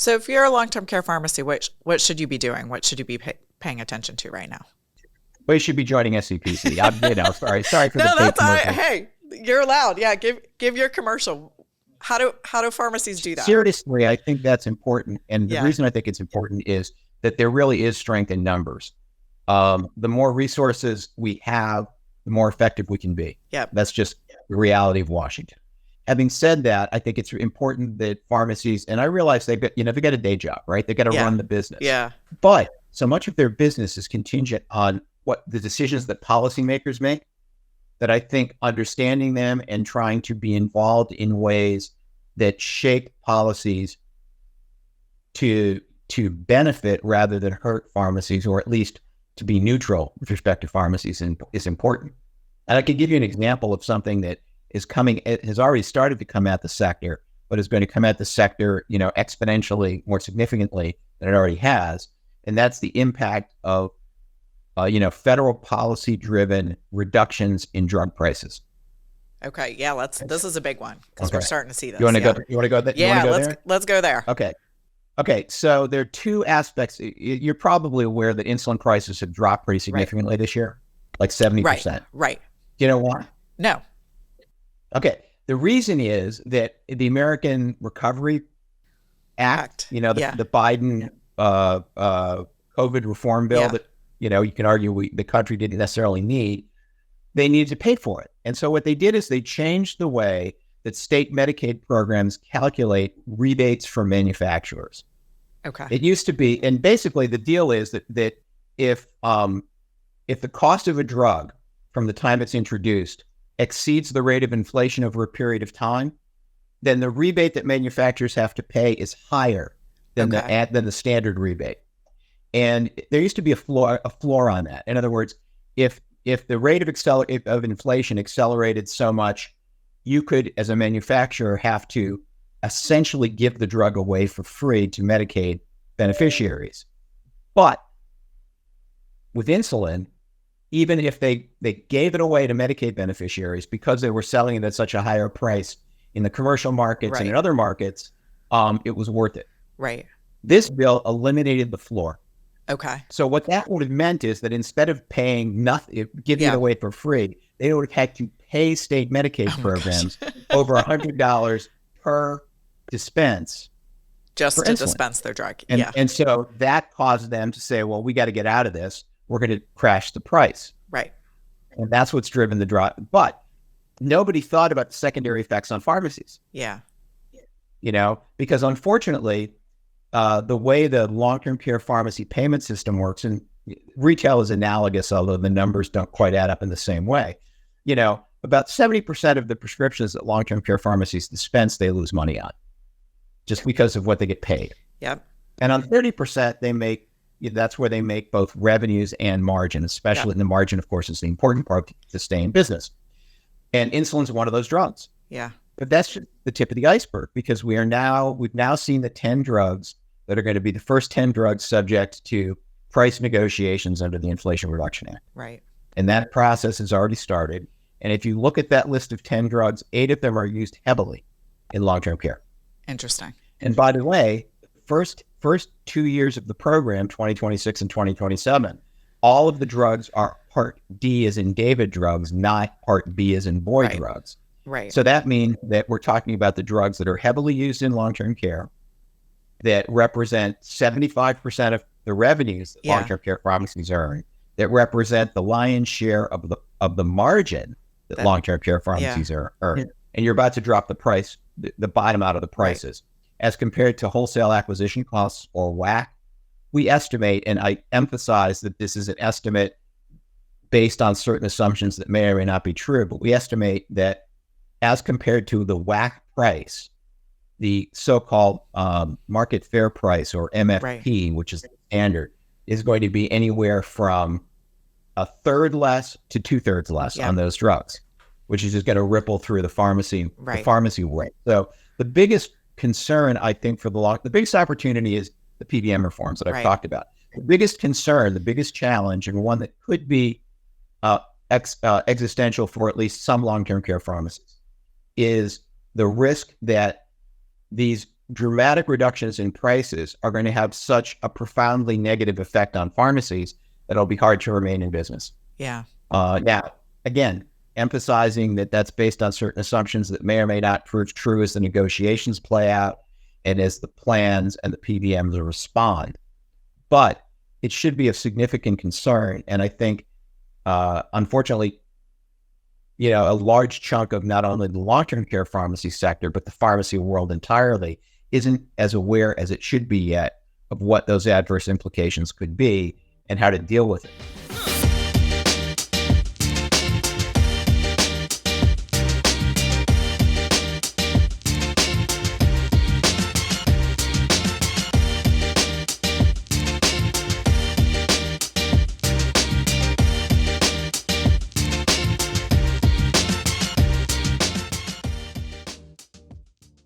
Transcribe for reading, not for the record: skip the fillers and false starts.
So if you're a long-term care pharmacy, what should you be doing? What should you be paying attention to right now? Well, you should be joining SCPC. Sorry for No, the paid that's all right. commercial. Hey, you're allowed. Yeah, give your commercial. How do pharmacies do that? Seriously, I think that's important. And the Yeah. reason I think it's important is that there really is strength in numbers. The more resources we have, the more effective we can be. Yeah. That's just the reality of Washington. Having said that, I think it's important that pharmacies, and I realize they've got a day job, right? They've got to run the business. Yeah. But so much of their business is contingent on what the decisions that policymakers make, that I think understanding them and trying to be involved in ways that shape policies to benefit rather than hurt pharmacies, or at least to be neutral with respect to pharmacies is important. And I could give you an example of something that is coming. It has already started to come at the sector, but is going to come at the sector, exponentially more significantly than it already has. And that's the impact of, federal policy-driven reductions in drug prices. Okay. Yeah. This is a big one because we're starting to see this. You want to go? You want to go there? Yeah. Let's go there. Okay. So there are two aspects. You're probably aware that insulin prices have dropped pretty significantly this year, like 70%. Right. Do you know why? No. Okay. The reason is that the American Recovery Act, the Biden COVID reform bill that, you can argue the country didn't necessarily need, they needed to pay for it. And so what they did is they changed the way that state Medicaid programs calculate rebates for manufacturers. Okay. It used to be, and basically the deal is that if the cost of a drug from the time it's introduced exceeds the rate of inflation over a period of time, then the rebate that manufacturers have to pay is higher than the standard rebate. And there used to be a floor on that. In other words, if the rate of inflation accelerated so much, you could, as a manufacturer, have to essentially give the drug away for free to Medicaid beneficiaries. But with insulin, even if they gave it away to Medicaid beneficiaries because they were selling it at such a higher price in the commercial markets and in other markets, it was worth it. Right. This bill eliminated the floor. Okay. So what that would have meant is that instead of paying nothing, giving it away for free, they would have had to pay state Medicaid programs over $100 per dispense. Just to dispense their drug. And so that caused them to say, well, we got to get out of this. We're going to crash the price. Right. And that's what's driven the drop. But nobody thought about the secondary effects on pharmacies. Yeah. Because unfortunately, the way the long-term care pharmacy payment system works, and retail is analogous, although the numbers don't quite add up in the same way. About 70% of the prescriptions that long-term care pharmacies dispense, they lose money on, just because of what they get paid. Yep. And on 30%, that's where they make both revenues and margin, especially in the margin, of course, is the important part to stay in business. And insulin's one of those drugs. Yeah. But that's just the tip of the iceberg, because we've now seen the 10 drugs that are going to be the first 10 drugs subject to price negotiations under the Inflation Reduction Act. Right. And that process has already started. And if you look at that list of 10 drugs, 8 of them are used heavily in long-term care. Interesting. And by the way, first 2 years of the program, 2026 and 2027, all of the drugs are Part D as in David drugs, not Part B as in boy drugs. Right. So that means that we're talking about the drugs that are heavily used in long-term care, that represent 75% of the revenues that long-term care pharmacies earn, that represent the lion's share of the margin that long-term care pharmacies earn. Yeah. And you're about to drop the price, the bottom out of the prices. Right. As compared to wholesale acquisition costs, or WAC, we estimate, and I emphasize that this is an estimate based on certain assumptions that may or may not be true, but we estimate that as compared to the WAC price, the so-called market fair price, or MFP, which is the standard, is going to be anywhere from a third less to 2/3 less on those drugs, which is just going to ripple through the pharmacy rate. So the biggest concern, I think, the biggest opportunity is the PBM reforms that I've talked about. The biggest concern, the biggest challenge, and one that could be existential for at least some long-term care pharmacies, is the risk that these dramatic reductions in prices are going to have such a profoundly negative effect on pharmacies that it'll be hard to remain in business. Yeah. Now, again, emphasizing that that's based on certain assumptions that may or may not prove true as the negotiations play out and as the plans and the PBMs respond. But it should be of significant concern. And I think, unfortunately, a large chunk of not only the long-term care pharmacy sector, but the pharmacy world entirely isn't as aware as it should be yet of what those adverse implications could be and how to deal with it.